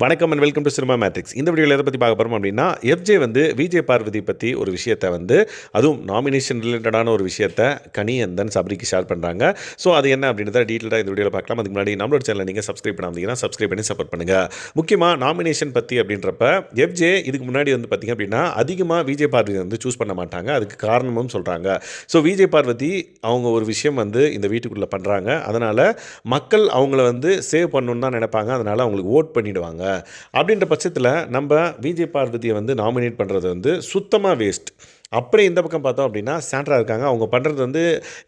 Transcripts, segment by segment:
வணக்கம் and welcome to cinema matrix. இந்த வீடியோவில் எதை பற்றி பார்க்க போகிறோம் அப்படின்னா, எஃப்ஜே வந்து விஜய் பார்வதி பற்றி ஒரு விஷயத்தை வந்து, அதுவும் நாமினேஷன் ரிலேட்டடான ஒரு விஷயத்தை கனி அண்ட் தென் சபரிக்கு ஷேர் பண்ணுறாங்க. ஸோ அது என்ன அப்படின்றத டீட்டெயிலாக இந்த வீடியோவில் பார்க்கலாம். அதுக்கு முன்னாடி நம்மளோட சேனலை நீங்கள் சப்ஸ்கிரைப் பண்ணாமல் சப்ஸ்கிரைப் பண்ணி சப்போர்ட் பண்ணுங்கள். முக்கியமாக நாமினேஷன் பற்றி அப்படின்றப்ப எஃப்ஜே இதுக்கு முன்னாடி வந்து பார்த்திங்க அப்படின்னா அதிகமாக விஜய் பார்வதி வந்து சூஸ் பண்ண மாட்டாங்க. அதுக்கு காரணமும் சொல்கிறாங்க. ஸோ விஜய் பார்வதி அவங்க ஒரு விஷயம் வந்து இந்த வீட்டுக்குள்ளே பண்ணுறாங்க. அதனால் மக்கள் அவங்கள வந்து சேவ் பண்ணணுன்னு தான் நினைப்பாங்க. அதனால் அவங்களுக்கு ஓட் பண்ணிவிடுவாங்க. அப்படின்ற பட்சத்தில் நம்ம விஜய் பார்வதியை வந்து நாமினேட் பண்ணுறது வந்து சுத்தமாக வேஸ்ட். அப்படியே இந்த பக்கம் பார்த்தோம் அப்படின்னா சாண்ட்ரா இருக்காங்க. அவங்க பண்ணுறது வந்து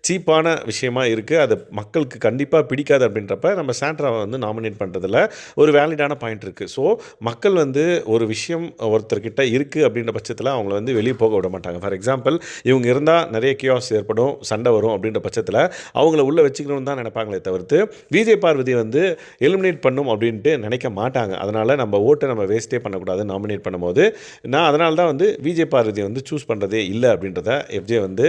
சீப்பான விஷயமா இருக்குது. அது மக்களுக்கு கண்டிப்பாக பிடிக்காது. அப்படின்றப்ப நம்ம சாண்ட்ராவை வந்து நாமினேட் பண்ணுறதுல ஒரு வேலிடான பாயிண்ட் இருக்குது. ஸோ மக்கள் வந்து ஒரு விஷயம் ஒருத்தர்கிட்ட இருக்குது அப்படின்ற பட்சத்தில் அவங்கள வந்து வெளியே போக விட மாட்டாங்க. ஃபார் எக்ஸாம்பிள், இவங்க இருந்தால் நிறைய கியாஸ் ஏற்படும், சண்டை வரும் அப்படின்ற பட்சத்தில் அவங்கள உள்ளே வச்சுக்கணும்னு தான் நினைப்பாங்களே தவிர்த்து விஜய் பார்வதியை வந்து எலிமினேட் பண்ணும் அப்படின்ட்டு நினைக்க மாட்டாங்க. அதனால் நம்ம ஓட்டை நம்ம வேஸ்ட்டே பண்ணக்கூடாது நாமினேட் பண்ணும்போது. நான் அதனால தான் வந்து விஜய் பார்வதியை வந்து சூஸ் பண்ணுறது இல்லை அப்படின்றத எஃப்ஜே வந்து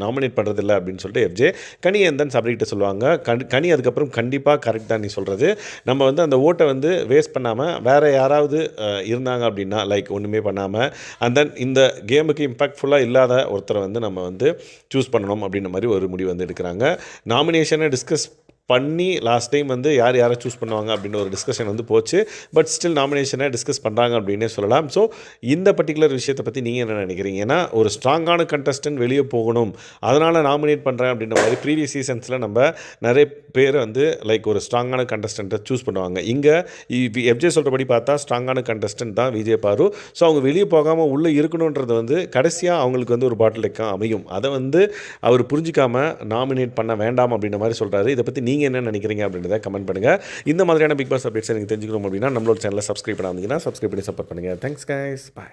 நாமினேட் பண்ணுறது இல்லை அப்படின்னு சொல்லிட்டு எஃப்ஜே கனி அண்ட் தென் சபரிக்கிட்ட சொல்லுவாங்க. கனி அதுக்கப்புறம் கண்டிப்பாக கரெக்ட் தான் நீ சொல்கிறது. நம்ம வந்து அந்த ஓட்டை வந்து வேஸ்ட் பண்ணாமல் வேறு யாராவது இருந்தாங்க அப்படின்னா, லைக் ஒன்றுமே பண்ணாமல் அண்ட் தென் இந்த கேமுக்கு இம்பாக்ட்ஃபுல்லாக இல்லாத ஒருத்தரை வந்து நம்ம வந்து சூஸ் பண்ணணும் அப்படின்ற மாதிரி ஒரு முடிவு வந்து எடுக்கிறாங்க. நாமினேஷனை டிஸ்கஸ் பண்ணி லாஸ்ட் டைம் வந்து யாரை சூஸ் பண்ணுவாங்க அப்படின்னு ஒரு டிஸ்கஷன் வந்து போச்சு. பட் ஸ்டில் நாமினேஷனை டிஸ்கஸ் பண்ணுறாங்க அப்படின்னே சொல்லலாம். ஸோ இந்த பர்டிகுலர் விஷயத்தை பற்றி நீங்கள் என்ன நினைக்கிறீங்க? ஏன்னா ஒரு ஸ்ட்ராங்கான கண்டஸ்டன்ட் வெளியே போகணும், அதனால் நாமினேட் பண்ணுறேன் அப்படின்ற மாதிரி ப்ரீவியஸ் சீசன்ஸில் நம்ம நிறைய பேர் வந்து லைக் ஒரு ஸ்ட்ராங்கான கண்டஸ்டண்ட்டை சூஸ் பண்ணுவாங்க. இங்கே எஃப்ஜே சொல்கிறபடி பார்த்தா ஸ்ட்ராங்கான கண்டஸ்டன்ட் தான் விஜய் பாரு. ஸோ அவங்க வெளியே போகாமல் உள்ளே இருக்கணுன்றது வந்து கடைசியாக அவங்களுக்கு வந்து ஒரு பாட்டில் டெக்காக அமையும். அதை வந்து அவர் புரிஞ்சிக்காமல் நாமினேட் பண்ண வேண்டாம் அப்படின்ற மாதிரி சொல்கிறாரு. இதை பற்றி நீங்கள் என்ன நினைக்கிறீங்க அப்படின்றத கமெண்ட் பண்ணுங்கள். இந்த மாதிரியான பிக் பாஸ் அப்டேட்ஸ் எனக்கு தெரிஞ்சுக்கணும் அப்படின்னா நம்மளோட சேனலை சப்ஸ்கிரைப் பண்ணாதீங்கன்னா சப்ஸ்கிரைப் பண்ணி சப்போர்ட் பண்ணுங்கள். தேங்க்ஸ் கைஸ், பாய்.